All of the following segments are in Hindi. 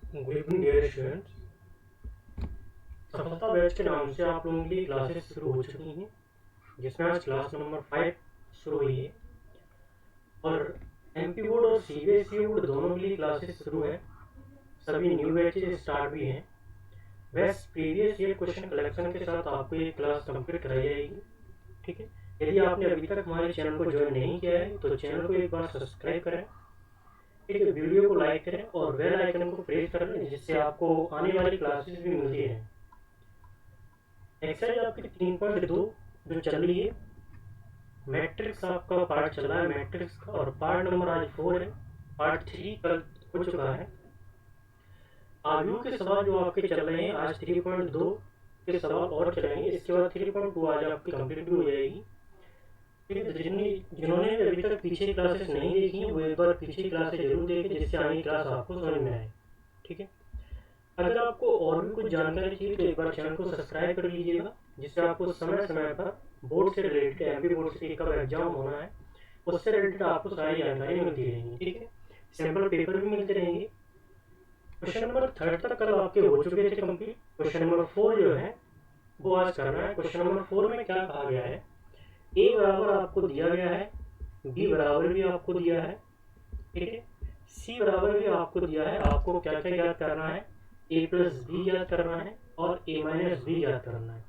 Good evening dear students. Safalta batch के नाम से आप लोगों के लिए क्लासेस शुरू हो चुकी हैं, जिसमें आज क्लास नंबर 5 शुरू हुई है और एमपी बोर्ड और सीबीएसई बोर्ड दोनों के लिए क्लासेस शुरू है। सभी न्यू बैचेस स्टार्ट भी हैं। वैसे प्रीवियस ईयर क्वेश्चन कलेक्शन के साथ आपको ये क्लास कंप्लीट कराई जाएगी। ठीक है, यदि आपने अभी तक हमारे चैनल को ज्वाइन नहीं किया है तो चैनल को एक बार सब्सक्राइब करें। ठीक है, वीडियो को लाइक करें और बेल आइकन को प्रेस कर लें, जिससे आपको आने वाली क्लासेस भी मिलती रहें। एक्सरसाइज आपकी 3.2 जो चल रही है, मैट्रिक्स आपका पार्ट चल रहा है मैट्रिक्स का, और पार्ट नंबर आज 4 है। पार्ट 3 कल हो चुका है। आयु के सवाल जो आपके चल रहे हैं, आज 3.2 के सवाल और चलेंगे। इसके बाद 3.2 आज आपकी कंप्लीट भी हो जाएगी। ठीक है, तो जिन्होंने अभी तक पीछे क्लासेस नहीं देखी हैं वो एक बार पीछे क्लासेस जरूर देखें, जिससे आगे क्लास आपको समझ में आए। ठीक है, अगर आपको और भी कुछ जानकारी चाहिए तो एक बार चैनल को सब्सक्राइब कर लीजिएगा, जिससे आपको समय समय पर बोर्ड से रिलेटेड, एमपी बोर्ड से कब एग्जाम होना है उससे रिलेटेड आपको सारी जानकारी मिलती रहेंगी। ठीक है, सैम्पल पेपर भी मिलते रहेंगे। क्वेश्चन नंबर 3 तक कल आपके हो चुके थे कंप्लीट। क्वेश्चन नंबर 4 जो है वो आज करना है। क्वेश्चन नंबर 4 में क्या कहा गया है, ए बराबर आपको दिया गया है, बी बराबर भी आपको दिया है, ठीक है, सी बराबर भी आपको दिया है। आपको क्या क्या याद करना है, ए प्लस बी याद करना है और ए माइनस बी याद करना है।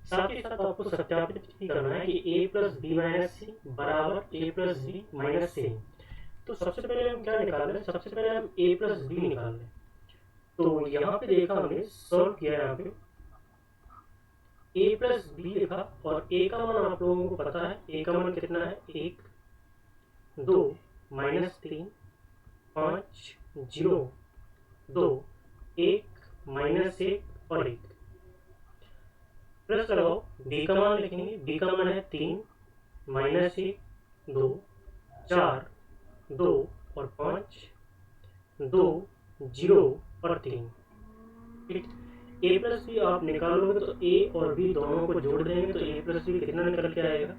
साथ ही साथ आपको सत्यापित भी करना है कि ए प्लस बी माइनस सी बराबर ए प्लस बी माइनस सी। तो सबसे पहले हम क्या निकाल रहे हैं, सबसे पहले हम ए प्लस बी निकाल रहे हैं। तो यहाँ पे देखा हमने, सॉल्व किया यहाँ पे, ए प्लस बी लिखा और ए का मान आप लोगों को पता है। ए का मान कितना है, 1 2 -3 5 0 2 1 -1 और 1 प्लस लगाओ। बी का मान लिखेंगे, बी का मान है 3 -1 2 4 2 और 5 2 0 और 3। ठीक, ए प्लस बी आप निकालोगे तो ए और बी दोनों को जोड़ देंगे तो ए प्लस बी कितना निकल के आएगा,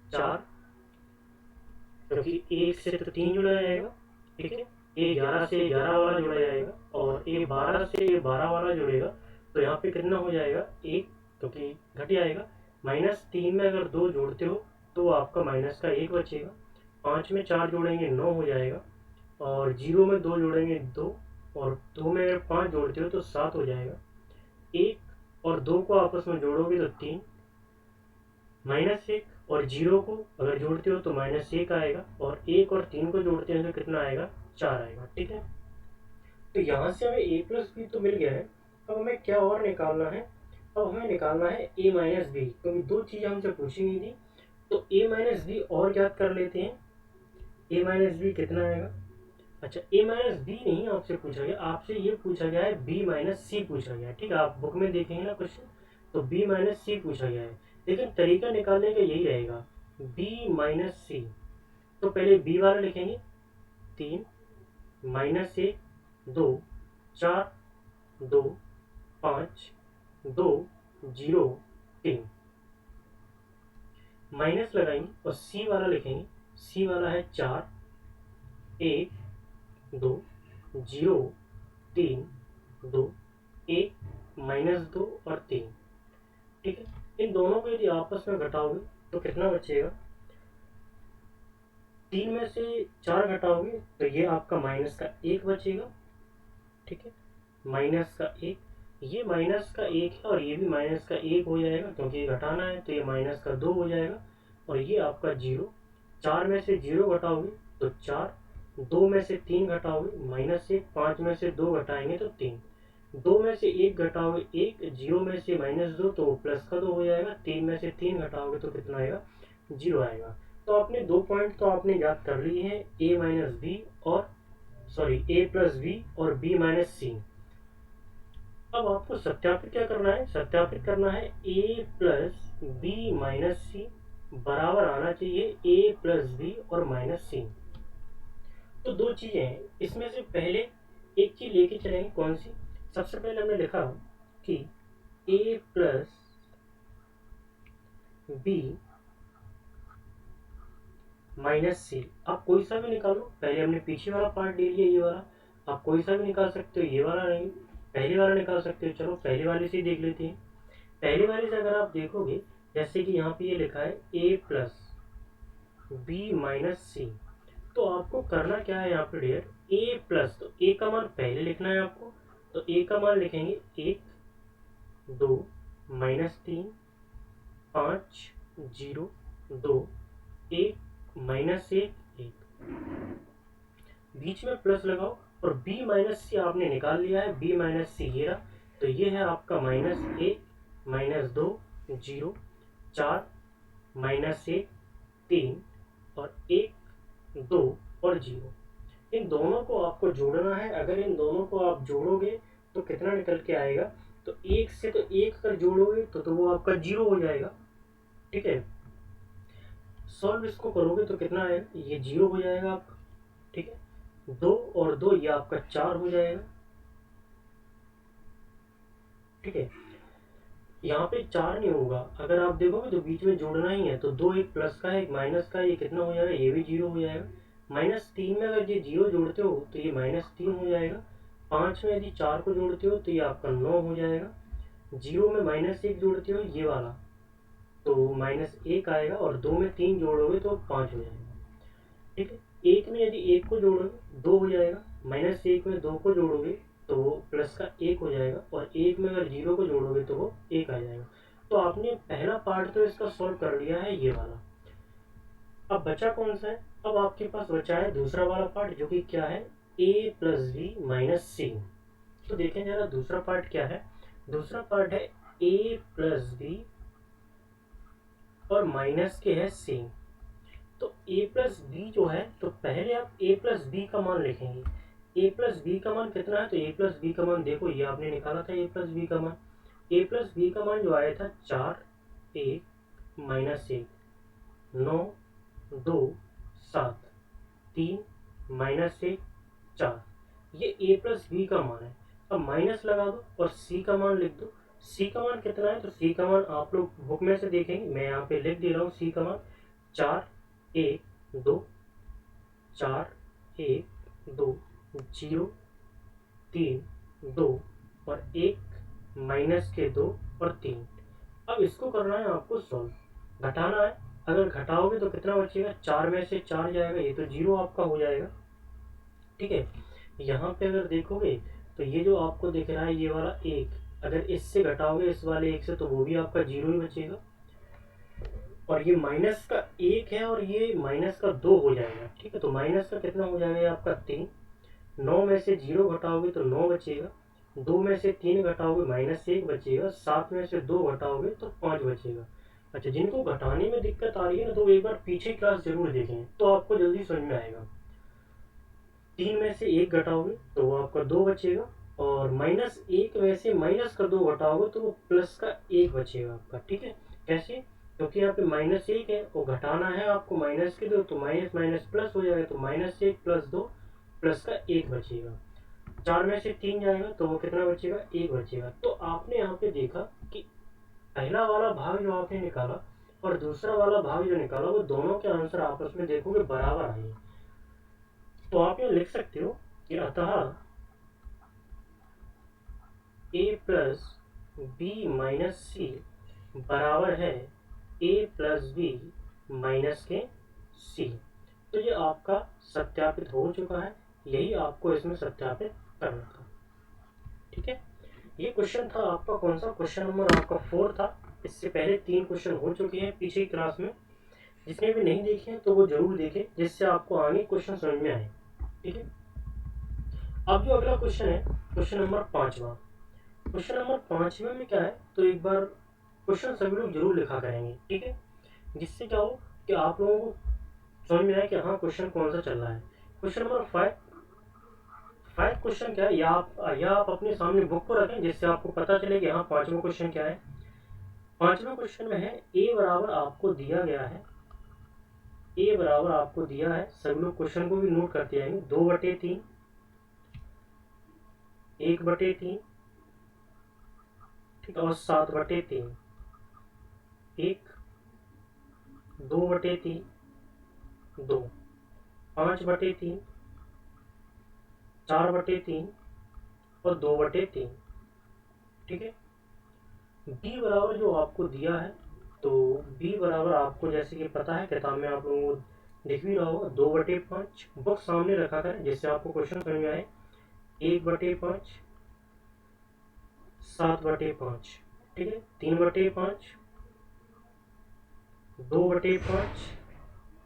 4, क्योंकि 1 से तो 3 जुड़ा जाएगा। ठीक है, ए 11 से 11 वाला जुड़ा जाएगा और ए 12 से 12 वाला जुड़ेगा, तो यहाँ पे कितना हो जाएगा, 1, क्योंकि घट जाएगा। -3 में अगर 2 जोड़ते हो तो आपका माइनस का 1 बचेगा। 5 में 4 जोड़ेंगे 9 हो जाएगा, और 0 में 2 जोड़ेंगे 2, और 2 में अगर 5 जोड़ते हो तो 7 हो जाएगा। 1 और 2 को आपस में जोड़ोगे तो 3, -1 और 0 को अगर जोड़ते हो तो -1 आएगा, और 1 और 3 को जोड़ते हैं तो कितना आएगा, 4 आएगा। ठीक है, तो यहाँ से हमें ए प्लस बी तो मिल गया है। अब हमें क्या और निकालना है, अब हमें निकालना है ए माइनस बी, क्योंकि दो चीज़ें हमसे पूछी गई थी। तो ए माइनस बी और याद कर लेते हैं। ए माइनस बी कितना आएगा, अच्छा ए माइनस बी नहीं आपसे पूछा गया, आपसे ये पूछा गया है बी माइनस सी पूछा गया है। ठीक है, आप बुक में देखेंगे ना क्वेश्चन, तो बी माइनस सी पूछा गया है, लेकिन तरीका निकालने का यही रहेगा, बी माइनस सी। तो पहले बी वाला लिखेंगे, 3 -1 2 4 2 5 2 0 3, माइनस लगाएंगे और सी वाला लिखेंगे। सी वाला है 4 1 2 0 3 2 1 -2 और 3। ठीक है, इन दोनों को यदि आपस में घटाओगे तो कितना बचेगा, 3 में से 4 घटाओगे तो ये आपका माइनस का 1 बचेगा। ठीक है, माइनस का 1, ये माइनस का 1 है और ये भी माइनस का 1 हो जाएगा, क्योंकि ये घटाना है तो ये माइनस का 2 हो जाएगा, और ये आपका 0। 4 में से 0 घटाओगे तो 4, 2 में से 3 घटाओगे -1, 5 में से 2 घटाएंगे तो 3, 2 में से 1 घटाओगे 1, 0 में से -2 तो प्लस का 2 हो जाएगा, 3 में से 3 घटाओगे तो कितना आएगा, 0 आएगा। तो आपने 2 पॉइंट तो आपने याद कर लिए हैं, ए माइनस बी और सॉरी ए प्लस बी और बी माइनस सी। अब आपको सत्यापित क्या करना है, सत्यापित करना है ए प्लस बी माइनस सी बराबर आना चाहिए ए प्लस बी और माइनस सी। तो दो चीजें हैं इसमें से, पहले एक चीज लेके चलेंगे, कौन सी, सबसे पहले हमने लिखा कि ए प्लस बी माइनस सी। आप कोई सा भी निकालो, पहले हमने पीछे वाला पार्ट ले लिया ये वाला, आप कोई सा भी निकाल सकते हो, ये वाला नहीं, पहली वाला निकाल सकते हो। चलो पहली वाले से ही देख लेते हैं। पहली वाले से अगर आप देखोगे, जैसे कि यहाँ पे ये लिखा है a प्लस बी माइनस सी, तो आपको करना क्या है यहाँ पे डियर, a प्लस, तो a का मान पहले लिखना है आपको, तो a का मान लिखेंगे 1 2 माइनस 3 5 0 2 1 माइनस 1 बीच में प्लस लगाओ, और b माइनस सी आपने निकाल लिया है, b माइनस सी ये रहा, तो ये है आपका -1 -2 0 4 -1 3 और 1 2 और 0। इन दोनों को आपको जोड़ना है। अगर इन दोनों को आप जोड़ोगे तो कितना निकल के आएगा, तो एक से तो एक अगर जोड़ोगे तो वो आपका 0 हो जाएगा। ठीक है, सॉल्व इसको करोगे तो कितना आएगा, ये 0 हो जाएगा आपका। ठीक है, 2 और 2 ये आपका 4 हो जाएगा। ठीक है, यहाँ पे 4 नहीं होगा, अगर आप देखोगे तो बीच में जोड़ना ही है, तो 2 एक प्लस का है एक माइनस का है, ये कितना हो जाएगा, ये भी 0 हो जाएगा। -3 में अगर ये 0 जोड़ते हो तो ये -3 हो जाएगा। 5 में यदि 4 को जोड़ते हो तो ये आपका 9 हो जाएगा। 0 में -1 जोड़ते हो ये वाला, तो -1 आएगा, और 2 में 3 जोड़ोगे तो 5 हो जाएगा। ठीक है, 1 में यदि 1 को जोड़ोगे 2 हो जाएगा, -1 में 2 को जोड़ोगे तो वो प्लस का 1 हो जाएगा, और 1 में अगर 0 को जोड़ोगे तो वो 1 आ जाएगा। तो आपने पहला पार्ट तो इसका सॉल्व कर लिया है, ये वाला। अब बचा कौन सा है, अब आपके पास बचा है दूसरा वाला पार्ट, जो कि क्या है, a प्लस बी माइनस सी। तो देखें जरा दूसरा पार्ट क्या है। दूसरा पार्ट है a प्लस बी और माइनस के है सी। तो a प्लस बी जो है, तो पहले आप a प्लस बी का मान लिखेंगे। a प्लस बी का मान कितना है, तो a प्लस बी का मान देखो, ये आपने निकाला था a प्लस बी का मान। a प्लस बी का मान जो आया था 4 1 माइनस 1 9 2 7 3 -1 4, ये a प्लस बी का मान है। अब माइनस लगा दो और c का मान लिख दो। c का मान कितना है, तो c का मान आप लोग बुक में से देखेंगे, मैं यहाँ पे लिख दे रहा हूँ। c का मान 4 1 2 4 1 2 0 3 2 और 1 माइनस के 2 और 3। अब इसको करना है आपको सॉल्व, घटाना है। अगर घटाओगे तो कितना बचेगा, 4 में से 4 जाएगा, ये तो 0 आपका हो जाएगा। ठीक है, यहाँ पे अगर देखोगे तो ये जो आपको दिख रहा है ये वाला 1, अगर इससे घटाओगे इस वाले 1 से, तो वो भी आपका 0 ही बचेगा। और ये माइनस का 1 है और ये माइनस का 2 हो जाएगा। ठीक है, तो माइनस का कितना हो जाएगा आपका 3। 9 में से 0 घटाओगे तो 9 बचेगा, 2 में से 3 घटाओगे -1 बचेगा, 7 में से 2 घटाओगे तो 5 बचेगा। अच्छा, जिनको घटाने में दिक्कत आ रही है ना, तो एक बार पीछे क्लास जरूर देखें, तो आपको जल्दी समझ में आएगा। 3 में से 1 घटाओगे तो वो आपका 2 बचेगा, और -1 में से माइनस का 2 घटाओगे तो वो प्लस का 1 बचेगा आपका। ठीक है, कैसे, क्योंकि यहाँ पे -1 है, वो घटाना है आपको माइनस के 2, तो माइनस माइनस प्लस हो जाएगा, तो -1 + 2 प्लस का 1 बचेगा। 4 में से 3 जाएगा तो वो कितना बचेगा, 1 बचेगा। तो आपने यहाँ पे देखा कि पहला वाला भाग जो आपने निकाला और दूसरा वाला भाग जो निकाला, वो दोनों के आंसर आपस में देखोगे बराबर आए। तो आप यहाँ लिख सकते हो कि अतः a प्लस बी माइनस सी बराबर है a प्लस बी माइनस के सी। तो ये आपका सत्यापित हो चुका है, यही आपको इसमें सत्यापित करना था। ठीक है, ये क्वेश्चन था आपका कौन सा, क्वेश्चन नंबर आपका 4 था। इससे पहले 3 क्वेश्चन हो चुके हैं पीछे की क्लास में, जिसने भी नहीं देखे हैं तो वो जरूर देखें, जिससे आपको आगे क्वेश्चन समझ में आए। ठीक है, अब जो अगला क्वेश्चन है, क्वेश्चन नंबर 5वां। क्वेश्चन नंबर 5वें में क्या है, तो एक बार क्वेश्चन सभी लोग जरूर लिखा करेंगे। ठीक है, जिससे क्या हो कि आप लोगों को समझ में आए कि हाँ क्वेश्चन कौन सा चल रहा है। क्वेश्चन नंबर 5 क्वेश्चन क्या है, या आप अपने सामने बुक को रखें, जिससे आपको पता चले कि हाँ 5वां क्वेश्चन क्या है। 5वें क्वेश्चन में है a बराबर आपको दिया गया है, a बराबर आपको दिया है, सभी लोग क्वेश्चन को भी नोट करते जाएंगे। 2/3 1/3, ठीक है, और 7/3 1 2/3 2 5/3 4/3 और 2/3। ठीक है। b बराबर जो आपको दिया है, तो b बराबर आपको जैसे कि पता है किताब में आप लोगों को दिख भी रहा होगा, 2/5 बुक सामने रखा करें जिससे आपको क्वेश्चन समझ में आए। 1/5, 7/5, ठीक है, 3/5, 2/5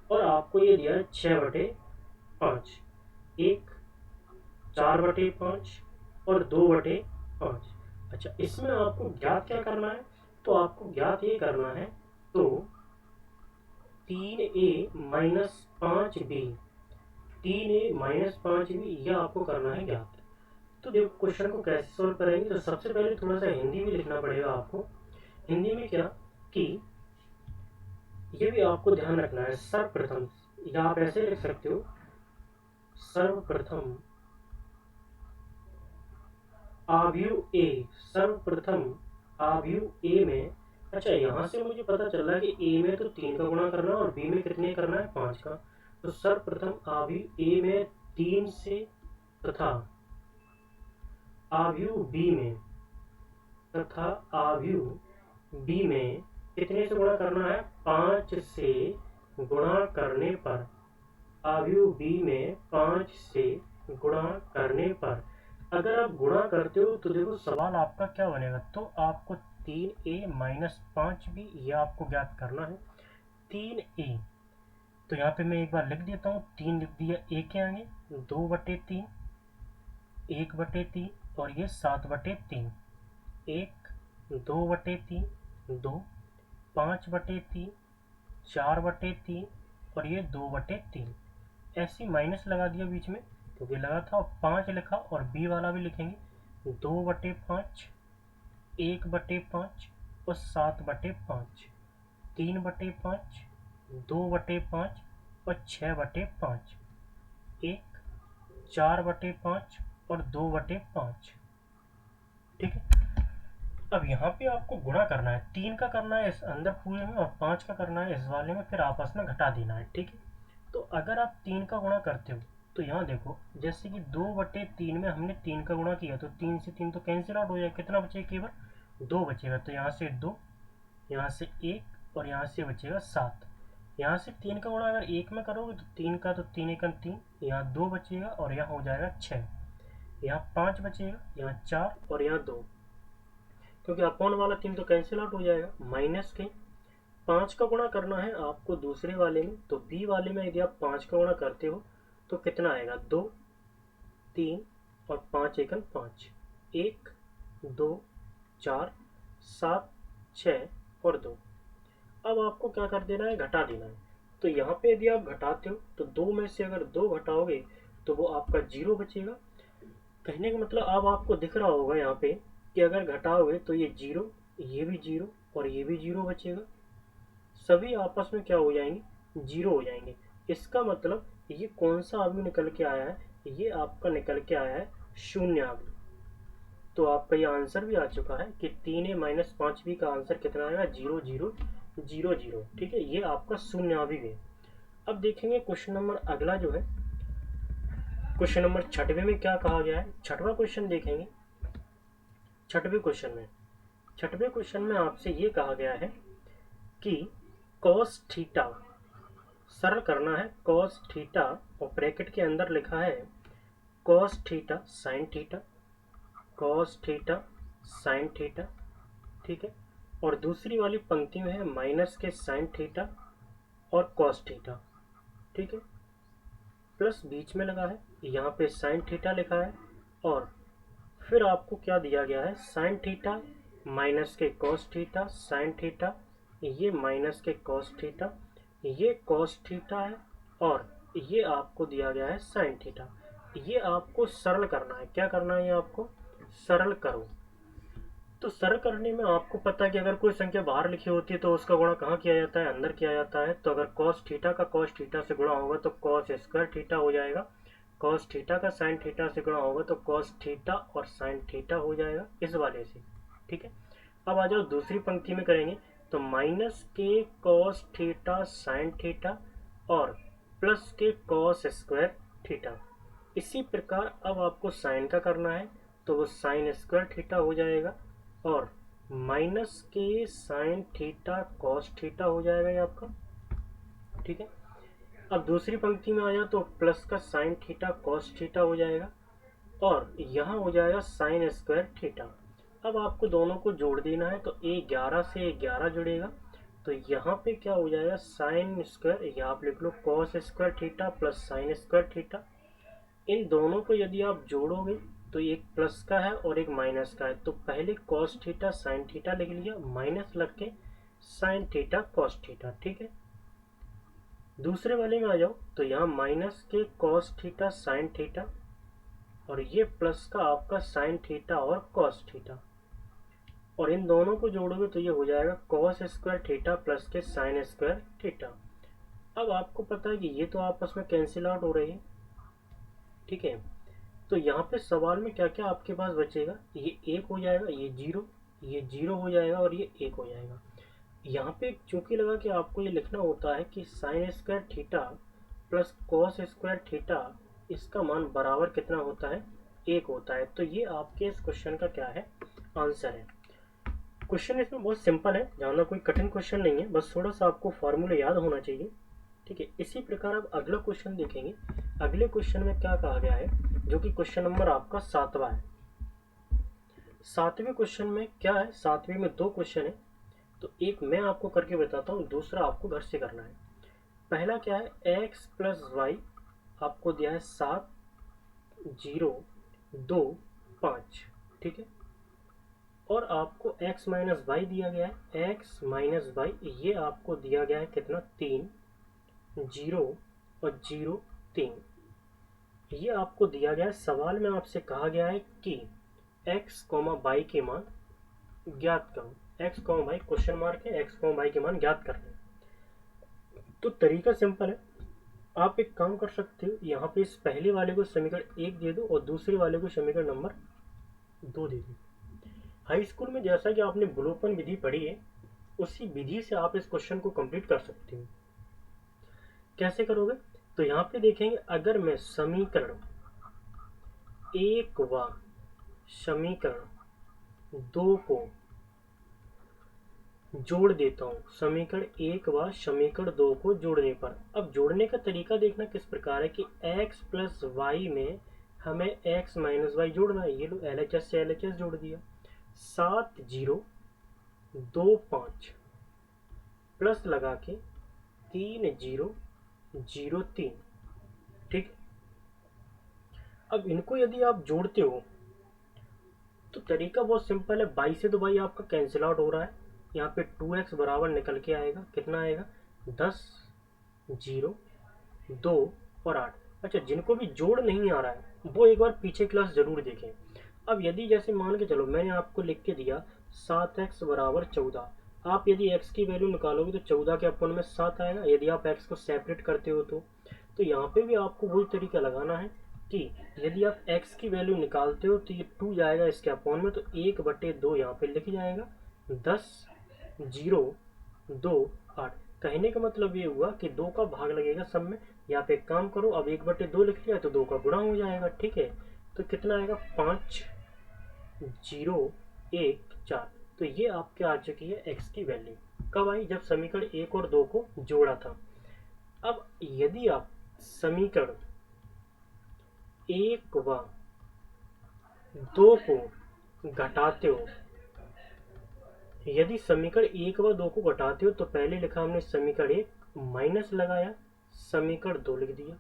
और आपको ये दिया है 6/5। एक 4/5 और 2/5। अच्छा, इसमें आपको ज्ञात क्या करना है, तो आपको ज्ञात ये करना है, तो 3a-5b, 3a-5b यह आपको करना है ज्ञात। तो देखो क्वेश्चन को कैसे सॉल्व करेंगे, तो सबसे पहले थोड़ा सा हिंदी में लिखना पड़ेगा आपको। हिंदी में क्या कि ये भी आपको ध्यान रखना है, सर्वप्रथम, या आप ऐसे लिख सकते हो, सर्वप्रथम आव्यूह ए, सर्वप्रथम आव्यूह ए में। अच्छा, यहाँ से मुझे पता चल रहा है कि ए में तो 3 का गुणा करना है और बी में कितने करना है, 5 का। तो सर्वप्रथम आव्यूह ए में 3 से तथा आव्यूह बी में, तथा आव्यूह बी में कितने से गुणा करना है, 5 से गुणा करने पर। आव्यूह बी में 5 से गुणा करने पर अगर आप गुणा करते हो तो देखो सवाल आपका क्या बनेगा, तो आपको 3a-5b यह आपको ज्ञात करना है। 3a, तो यहाँ पे मैं एक बार लिख देता हूँ, 3 लिख दिया, a के आगे 2/3, 1/3 और ये 7/3। 1, 2/3, 2, 5/3, 4/3 और ये 2/3। ऐसे माइनस लगा दिया बीच में क्योंकि लगा था, 5 लिखा और बी वाला भी लिखेंगे, 2/5, 1/5 और 7/5, 3/5, 2/5 और 6/5, 1, 4/5 और 2/5। ठीक है। अब यहाँ पे आपको गुणा करना है, 3 का करना है इस अंदर पूरे में और 5 का करना है इस वाले में, फिर आपस में घटा देना है। ठीक है। तो अगर आप 3 का गुणा करते हो तो यहाँ देखो, जैसे कि 2/3 में हमने 3 का गुणा किया तो 3 से 3 तो कैंसिल आउट हो जाएगा, कितना बचेगा, केवल 2 बचेगा। तो यहाँ से 2, यहाँ से 1 और यहाँ से बचेगा 7। यहाँ से 3 का गुणा अगर 1 में करोगे तो 3 का, तो 3 एकम 3, यहाँ 2 बचेगा और यहाँ हो जाएगा 6, यहाँ 5 बचेगा, यहाँ 4 और यहाँ 2, क्योंकि अपॉन वाला 3 तो कैंसिल आउट हो जाएगा। माइनस के 5 का गुणा करना है आपको दूसरे वाले में, तो बी वाले में यदि आप 5 का गुणा करते हो तो कितना आएगा, 2, 3 और 5 एकम 5, 1, 2, 4, 7, 6 और 2। अब आपको क्या कर देना है, घटा देना है। तो यहाँ पे यदि आप घटाते हो तो 2 में से अगर 2 घटाओगे तो वो आपका 0 बचेगा। कहने का मतलब अब आपको दिख रहा होगा यहाँ पे कि अगर घटाओगे तो ये 0, ये भी 0 और ये भी 0 बचेगा, सभी आपस में क्या हो जाएंगे, 0 हो जाएंगे। इसका मतलब ये कौन सा अवयव निकल के आया है, ये आपका निकल के आया है शून्य अवयव। तो आपका ये आंसर भी आ चुका है कि 3a-5b का आंसर कितना आएगा, 0, 0, 0, 0। ठीक है, ये आपका शून्य अवयव है। अब देखेंगे क्वेश्चन नंबर अगला जो है, क्वेश्चन नंबर 6वें में क्या कहा गया है। 6वां क्वेश्चन देखेंगे। 6वें क्वेश्चन में आपसे ये कहा गया है कि cos थीटा, सरल करना है cos थीटा, और ब्रैकेट के अंदर लिखा है cos theta sin theta, cos theta sin theta. ठीक है, और दूसरी वाली पंक्ति में है माइनस के sin थीटा और cos थीटा। ठीक है, प्लस बीच में लगा है, यहाँ पे sin थीटा लिखा है, और फिर आपको क्या दिया गया है, sin थीटा माइनस के cos थीटा sin थीटा, ये माइनस के cos थीटा, ये cos थीटा है, और ये आपको दिया गया है sin थीटा। ये आपको सरल करना है, क्या करना है, ये आपको सरल करो। तो सरल करने में आपको पता है कि अगर कोई संख्या बाहर लिखी होती है तो उसका गुणा कहाँ किया जाता है, अंदर किया जाता है। तो अगर cos थीटा का cos थीटा से गुणा होगा तो cos स्क्वायर थीटा हो जाएगा, cos थीटा का sin थीटा से गुणा होगा तो cos थीटा और sin थीटा हो जाएगा, इस वाले से। ठीक है, अब आ जाओ दूसरी पंक्ति में करेंगे, तो माइनस के cos थीटा sin थीटा और प्लस के cos स्क्वायर थीटा, इसी प्रकार अब आपको साइन का करना है, तो वो साइन स्क्वायर थीटा हो जाएगा और माइनस के साइन थीटा कॉस थीटा हो जाएगा ये आपका। ठीक है, अब दूसरी पंक्ति में आया तो प्लस का साइन थीटा कॉस थीटा हो जाएगा और यहाँ हो जाएगा साइन स्क्वायर थीटा। अब आपको दोनों को जोड़ देना है, तो A11 से A11 जुड़ेगा, तो यहाँ पे क्या हो जाएगा साइन स्क्वायर, या आप लिख लो cos square theta plus sine square theta. इन दोनों को यदि आप जोड़ोगे तो एक प्लस का है और एक माइनस का है, तो पहले कॉस थीटा साइन थीटा लिख लिया, माइनस लग के साइन थीटा कॉस थीटा। ठीक है, दूसरे वाले में आ जाओ तो यहाँ माइनस के कॉस थीटा साइन थीटा और ये प्लस का आपका साइन थीटा और कॉस थीटा, और इन दोनों को जोड़ोगे तो ये हो जाएगा कॉस स्क्वायर थीटा प्लस के साइन स्क्वायर थीटा। अब आपको पता है कि ये तो आपस में कैंसिल आउट हो रही है। ठीक है, तो यहाँ पे सवाल में क्या क्या आपके पास बचेगा, ये एक हो जाएगा, ये जीरो हो जाएगा और ये एक हो जाएगा। यहाँ पे चूंकि लगा कि आपको ये लिखना होता है कि sign square theta plus cos square theta इसका मान बराबर कितना होता है, एक होता है, तो ये आपके इस क्वेश्चन का क्या है, आंसर है। क्वेश्चन इसमें बहुत सिंपल है, ज़्यादा कोई कठिन क्वेश्चन नहीं है, बस थोड़ा सा आपको फॉर्मूले याद होना चाहिए। ठीक है, इसी प्रकार अब अगला क्वेश्चन देखेंगे। अगले क्वेश्चन में क्या कहा गया है, जो कि क्वेश्चन नंबर आपका 7वां है। 7वें क्वेश्चन में क्या है, 7वें में 2 क्वेश्चन है, तो एक मैं आपको करके बताता हूँ, दूसरा आपको घर से करना है। पहला क्या है, x प्लस वाई आपको दिया है 7 0 2 5। ठीक है, और आपको x माइनस वाई दिया गया है, x माइनस वाई ये आपको दिया गया है कितना, 3 0 और 0 3, ये आपको दिया गया है। सवाल में आपसे कहा गया है कि x y के मान ज्ञात करो, x y क्वेश्चन मार्क है, x y के मान ज्ञात करने। तो तरीका सिंपल है, आप एक काम कर सकते हो, यहाँ पे इस पहले वाले को समीकरण 1 दे दो और दूसरे वाले को समीकरण नंबर 2 दे दो। हाई स्कूल में जैसा कि आपने बुलोपन विधि पढ़ी है, उसी विधि से आप इस क्वेश्चन को कंप्लीट कर सकते हो। कैसे करोगे, तो यहाँ पे देखेंगे, अगर मैं समीकरण 1 व समीकरण 2 को जोड़ देता हूँ, समीकरण 1 व समीकरण 2 को जोड़ने पर, अब जोड़ने का तरीका देखना किस प्रकार है कि x प्लस वाई में हमें x माइनस वाई जोड़ना है। ये लो LHS से LHS जोड़ दिया, 7 0 2 5 प्लस लगा के 3 0 0 3। ठीक, अब इनको यदि आप जोड़ते हो तो तरीका बहुत सिंपल है, बाई से तो बाई आपका कैंसिल आउट हो रहा है, यहाँ पे 2x बराबर निकल के आएगा, कितना आएगा 10 0 2 और 8। अच्छा, जिनको भी जोड़ नहीं आ रहा है वो एक बार पीछे क्लास जरूर देखें। अब यदि जैसे मान के चलो मैंने आपको लिख के दिया 7x बराबर 14, आप यदि x की वैल्यू निकालोगे तो 14 के अपन में 7 आएगा, यदि आप x को सेपरेट करते हो तो यहाँ पे भी आपको वही तरीका लगाना है कि यदि आप x की वैल्यू निकालते हो तो ये 2 जाएगा इसके अपॉन में, तो 1/2 यहाँ पे लिख जाएगा, 10 0 2 8। कहने का मतलब ये हुआ कि 2 का भाग लगेगा सब में। यहाँ पे एक काम करो, अब 1/2 लिख लिया तो 2 का गुणा हो जाएगा। ठीक है, तो कितना आएगा 5 0 1 4। तो ये आपके आ चुकी है x की वैल्यू, कब आई, जब समीकरण 1 और 2 को जोड़ा था। अब यदि आप समीकरण 1 व 2 को घटाते हो, यदि समीकरण 1 व 2 को घटाते हो तो पहले लिखा हमने समीकरण 1 माइनस लगाया, समीकरण 2 लिख दिया।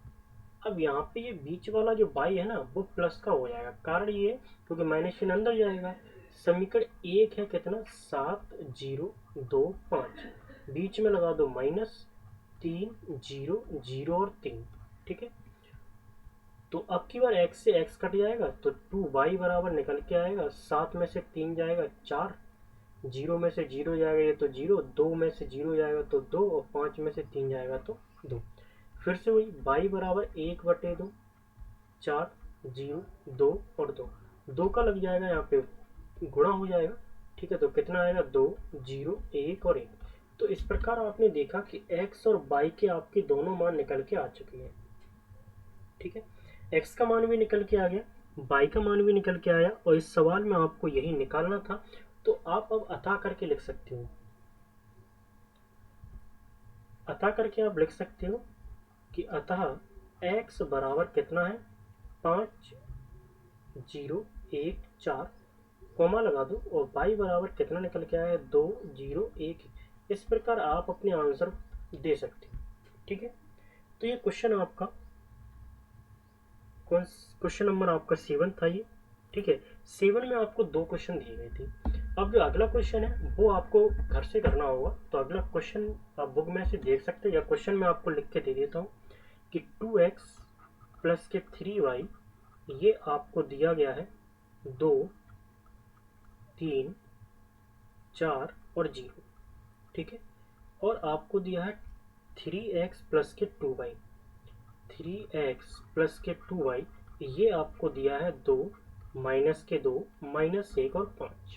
अब यहाँ पे ये बीच वाला जो बाई है ना वो प्लस का हो जाएगा, कारण ये क्योंकि माइनस चिन्ह अंदर जाएगा। समीकरण 1 है कितना 7 0 2 5, बीच में लगा दो माइनस, 3 0 0 और 3। ठीक है, तो अब की बार x से x कट जाएगा तो 2y बराबर निकल के आएगा, 7 में से 3 जाएगा 4, 0 में से 0 जाएगा ये तो 0, 2 में से 0 जाएगा तो 2 और 5 में से 3 जाएगा तो 2। फिर से वही y बराबर 1/2, 4 0 2 और 2 का लग जाएगा, यहाँ पे गुणा हो जाएगा। ठीक है, तो कितना आएगा 2 0 1 और 1। तो इस प्रकार आपने देखा कि x और y के आपके दोनों मान निकल के आ चुके हैं। ठीक है, एक्स का मान भी निकल के आ गया, वाई का मान भी निकल के आया, और इस सवाल में आपको यही निकालना था। तो आप अब अतः करके लिख सकते हो, अतः करके आप लिख सकते हो कि अतः x बराबर कितना है 5 0 1 4, कॉमा लगा दो, और y बराबर कितना निकल के आया है 2 0 1। इस प्रकार आप अपने आंसर दे सकते हो। ठीक है, तो ये क्वेश्चन आपका क्वेश्चन नंबर आपका 7 था ये। ठीक है, 7 में आपको 2 क्वेश्चन दिए गए थे। अब जो अगला क्वेश्चन है वो आपको घर से करना होगा। तो अगला क्वेश्चन आप बुक में से देख सकते हैं, या क्वेश्चन में आपको लिख के दे देता हूँ कि 2x प्लस के 3y, ये आपको दिया गया है 2 3 4 और 0। ठीक है, और आपको दिया है 3x प्लस के 2y, 3x प्लस के 2y, ये आपको दिया है 2 माइनस के 2 माइनस 1 और 5।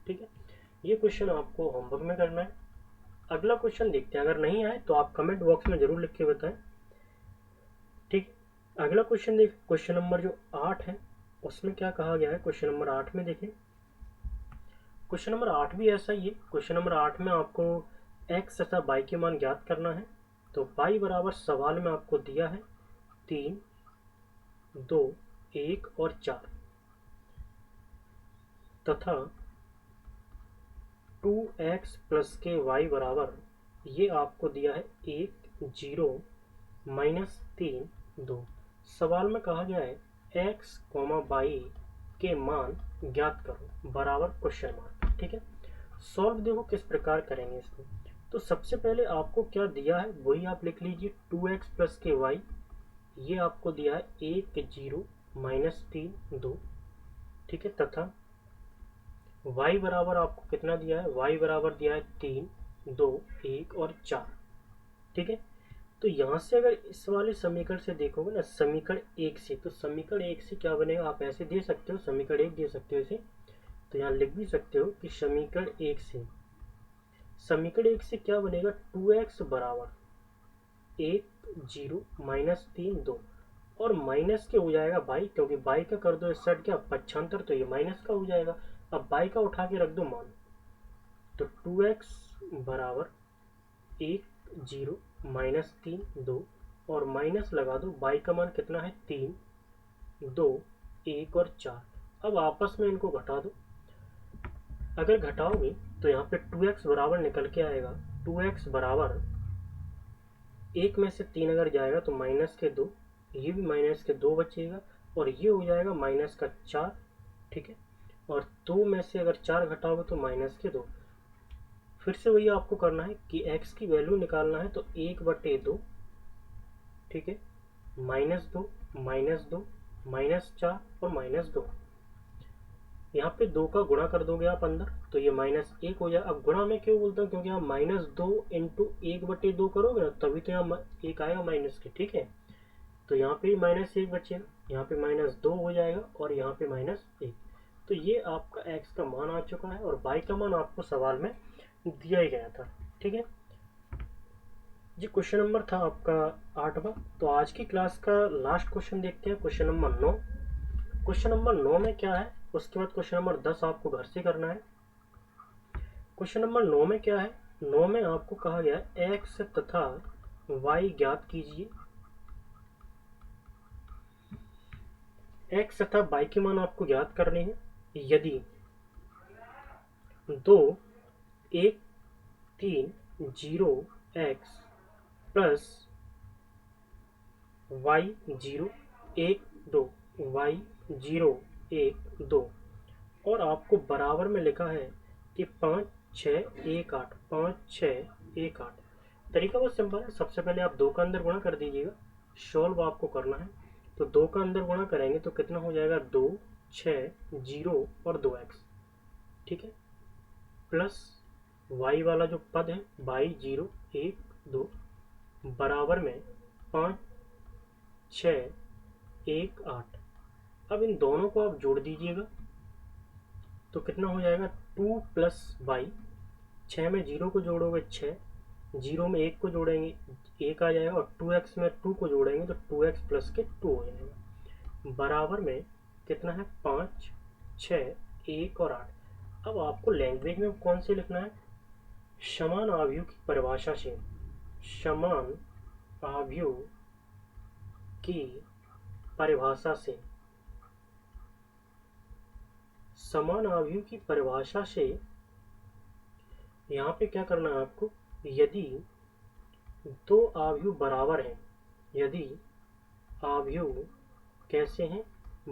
ठीक है, ये क्वेश्चन आपको होमवर्क में करना है। अगला क्वेश्चन देखते हैं, अगर नहीं आए तो आप कमेंट बॉक्स में जरूर लिख के बताएं। ठीक, अगला क्वेश्चन देख, क्वेश्चन नंबर जो 8 है उसमें क्या कहा गया है। क्वेश्चन नंबर 8 में देखें, क्वेश्चन नंबर 8 भी ऐसा ही है। क्वेश्चन नंबर 8 में आपको x तथा y के मान ज्ञात करना है। तो y बराबर सवाल में आपको दिया है 3 2 1 और 4 तथा 2x प्लस के y बराबर, ये आपको दिया है 1 0 माइनस 3 2। सवाल में कहा गया है x y के मान ज्ञात करो बराबर क्वेश्चन मार्क। ठीक है, सॉल्व देखो किस प्रकार करेंगे इसको। तो सबसे पहले आपको क्या दिया है वही आप लिख लीजिए, 2x प्लस के y, ये आपको दिया है 1 0 माइनस 3 2। ठीक है, तथा y बराबर आपको कितना दिया है, y बराबर दिया है 3 2 1 और 4। ठीक है, तो यहाँ से अगर इस वाले समीकरण से देखोगे ना, समीकरण 1 से, तो समीकरण 1 से क्या बनेगा, आप ऐसे दे सकते हो, समीकरण 1 दे सकते हो इसे। तो यहाँ लिख भी सकते हो कि समीकरण 1 से, समीकरण 1 से क्या बनेगा, 2x बराबर 1 0 माइनस 3 2, और माइनस के हो जाएगा बाई, क्योंकि बाई का कर दो इस साइड क्या 75, तो ये माइनस का हो जाएगा। अब बाई का उठा के रख दो मान, तो 2x बराबर 1 0 माइनस 3 2, और माइनस लगा दो, बाई का मान कितना है 3 2 1 और 4। अब आपस में इनको घटा दो, अगर घटाओगे तो यहाँ पे 2x बराबर निकल के आएगा, 2x बराबर 1 में से 3 अगर जाएगा तो माइनस के 2, ये भी माइनस के 2 बचेगा, और ये हो जाएगा माइनस का 4। ठीक है, और 2 में से अगर 4 घटाओगे तो माइनस के 2। फिर से वही आपको करना है कि x की वैल्यू निकालना है, तो 1/2, ठीक है, -2 -2 -4 और -2। यहाँ पे 2 का गुणा कर दोगे आप अंदर, तो ये -1 हो जाए। अब गुणा में क्यों बोलता हूँ, क्योंकि यहाँ -2 इंटू 1/2 करोगे ना, तभी तो यहाँ 1 आएगा माइनस के। ठीक है, तो यहाँ पे -1 बचेगा, यहाँ पे -2 हो जाएगा, और यहाँ पे -1। तो ये आपका x का मान आ चुका है, और y का मान आपको सवाल में दिया ही गया था। ठीक है जी, क्वेश्चन नंबर था आपका 8वां। तो आज की क्लास का लास्ट क्वेश्चन देखते हैं, क्वेश्चन नंबर 9। क्वेश्चन नंबर 9 में क्या है, उसके बाद क्वेश्चन नंबर 10 आपको घर से करना है। क्वेश्चन नंबर 9 में क्या है, 9 में आपको कहा गया है x तथा y ज्ञात कीजिए। x तथा y के मान आपको ज्ञात करने हैं यदि 2 1 3 0 x प्लस y 0 1 2 y 0 1 2, और आपको बराबर में लिखा है कि 5 6 1 8, 5 6 1 8। तरीका बहुत सिंपल है, सबसे पहले आप 2 का अंदर गुणा कर दीजिएगा, सॉल्व आपको करना है। तो 2 का अंदर गुणा करेंगे तो कितना हो जाएगा, 2 6 0 और 2x। ठीक है, प्लस y वाला जो पद है y 0 1 2 बराबर में 5 6 1 8। अब इन दोनों को आप जोड़ दीजिएगा, तो कितना हो जाएगा, 2 प्लस y, 6 में 0 को जोड़ोगे 6, 0 में 1 को जोड़ेंगे 1 आ जाएगा, और 2x में 2 को जोड़ेंगे तो 2x प्लस के 2 हो जाएगा। बराबर में कितना है 5, 6, 1 और 8। अब आपको लैंग्वेज में कौन से लिखना है, समान आव्यूह की परिभाषा से, समान आव्यूह की परिभाषा से, समान आव्यूह की परिभाषा से यहाँ पे क्या करना है आपको, यदि दो आव्यूह बराबर हैं, यदि आव्यूह कैसे हैं,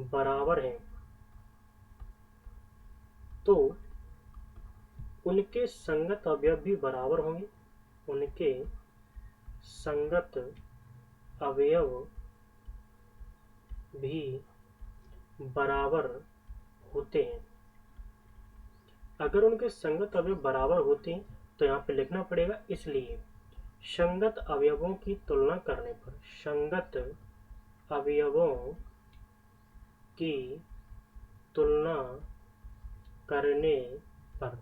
बराबर हैं, तो उनके संगत अवयव भी बराबर होंगे, उनके संगत अवयव भी बराबर होते हैं। अगर उनके संगत अवयव बराबर होते हैं तो यहाँ पे लिखना पड़ेगा इसलिए संगत अवयवों की तुलना करने पर, संगत अवयवों की तुलना करने पर,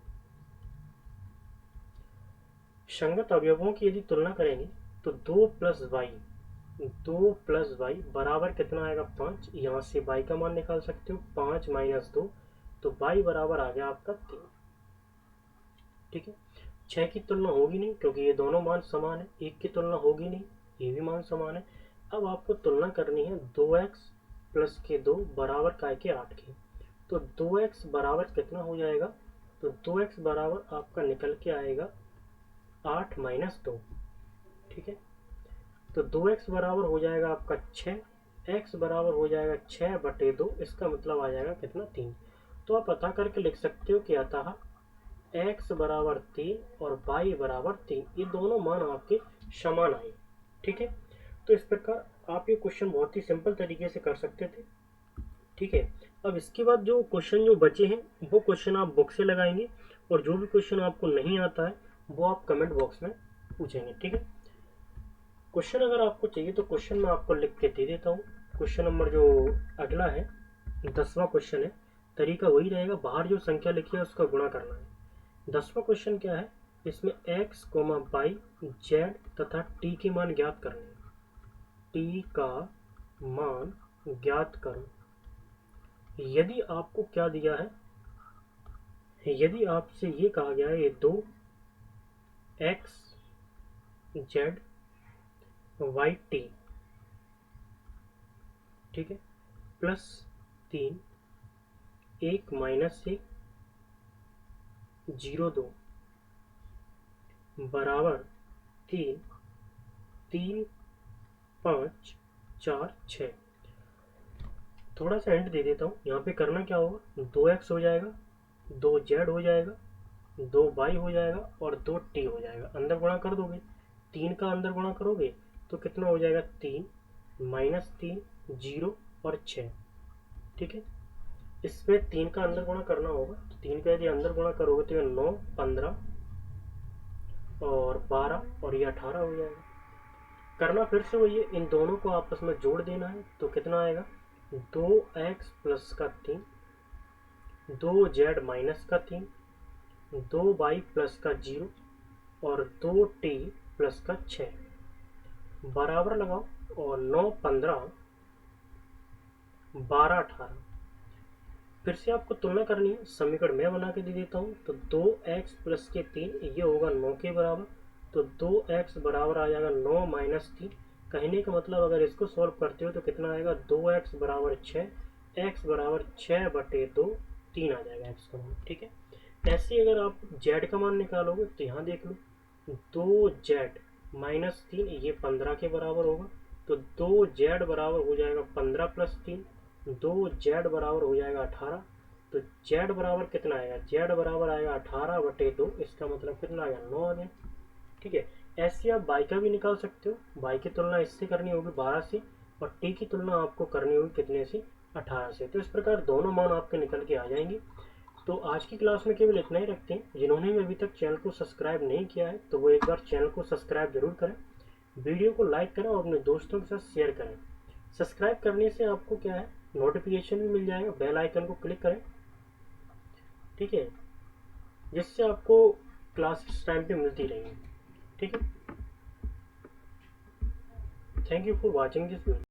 संगत अवयवों की यदि तुलना करेंगे तो 2 प्लस वाई बराबर कितना आएगा 5। यहाँ से वाई का मान निकाल सकते हो, 5 - 2, तो वाई बराबर आ गया आपका 3। ठीक है, 6 की तुलना होगी नहीं क्योंकि ये दोनों मान समान है, 1 की तुलना होगी नहीं, ये भी मान समान है। अब आपको तुलना करनी है 2x प्लस के 2 बराबर काय के 8 के, तो 2x बराबर कितना हो जाएगा, तो 2x बराबर आपका निकल के आएगा 8 - 2। ठीक है, तो 2x बराबर हो जाएगा आपका 6, x बराबर हो जाएगा 6/2, इसका मतलब आ जाएगा कितना 3। तो आप पता करके लिख सकते हो कि अतः x बराबर 3 और y बराबर 3, ये दोनों मान आपके समान आए। ठीक है, तो इस प्रकार आप ये क्वेश्चन बहुत ही सिंपल तरीके से कर सकते थे। ठीक है, अब इसके बाद जो क्वेश्चन जो बचे हैं वो क्वेश्चन आप बुक से लगाएंगे, और जो भी क्वेश्चन आपको नहीं आता है वो आप कमेंट बॉक्स में पूछेंगे। ठीक है, क्वेश्चन अगर आपको चाहिए तो क्वेश्चन मैं आपको लिख के दे देता हूँ। क्वेश्चन नंबर जो अगला है 10वां क्वेश्चन है, तरीका वही रहेगा, बाहर जो संख्या लिखी है उसका गुणा करना है। 10वां क्वेश्चन क्या है, इसमें x, y, z तथा t के मान ज्ञात करने हैं। t का मान ज्ञात करो। यदि आपको क्या दिया है, यदि आपसे ये कहा गया है ये 2 x z y t, ठीक है, प्लस 3 1 - 1 0 2 बराबर 3 3 5 4 6। थोड़ा सा हिंट दे देता हूँ, यहाँ पे करना क्या होगा, 2x हो जाएगा, 2z हो जाएगा, 2y हो जाएगा और 2t हो जाएगा। अंदर गुणा कर दोगे, 3 का अंदर गुणा करोगे तो कितना हो जाएगा 3 - 3 0 और 6। ठीक है, इसमें 3 का अंदर गुणा करना होगा, तो 3 का यदि अंदर गुणा करोगे तो ये 9 15 और 12 और ये 18 हो जाएगा। करना फिर से वही है, इन दोनों को आपस में जोड़ देना है, तो कितना आएगा 2x प्लस का 3, 2z माइनस का 3, 2y प्लस का 0 और 2t प्लस का 6 बराबर लगाओ, और 9 15 12 18। फिर से आपको तुलना करनी है, समीकरण मैं बना के दे देता हूँ, तो 2x प्लस के 3 ये होगा 9 के बराबर, तो 2x बराबर आ जाएगा 9 - 3। कहने का मतलब अगर इसको सॉल्व करते हो तो कितना आएगा, 2x बराबर 6, x बराबर 6/2, 3 आ जाएगा x का मान। ठीक है, ऐसे अगर आप z का मान निकालोगे तो यहाँ देख लो, 2z माइनस 3 ये 15 के बराबर होगा, तो 2z बराबर हो जाएगा 15 प्लस 3, 2z बराबर हो जाएगा 18, तो z बराबर कितना आएगा, z बराबर आएगा 18/2, इसका मतलब कितना आ गया 9 आ गया। ठीक है, ऐसे आप y का भी निकाल सकते हो, y की तुलना इससे करनी होगी 12 से, और t की तुलना आपको करनी होगी कितने से, 18 से। तो इस प्रकार दोनों मान आपके निकल के आ जाएंगे। तो आज की क्लास में केवल इतना ही रखते हैं। जिन्होंने भी अभी तक चैनल को सब्सक्राइब नहीं किया है तो वो एक बार चैनल को सब्सक्राइब जरूर करें, वीडियो को लाइक करें और अपने दोस्तों के साथ शेयर करें। सब्सक्राइब करने से आपको क्या है, नोटिफिकेशन भी मिल जाएगा, बेल आइकन को क्लिक करें। ठीक है, जिससे आपको क्लासेस टाइम पे मिलती रहेंगी। ठीक है, thank you for watching this video.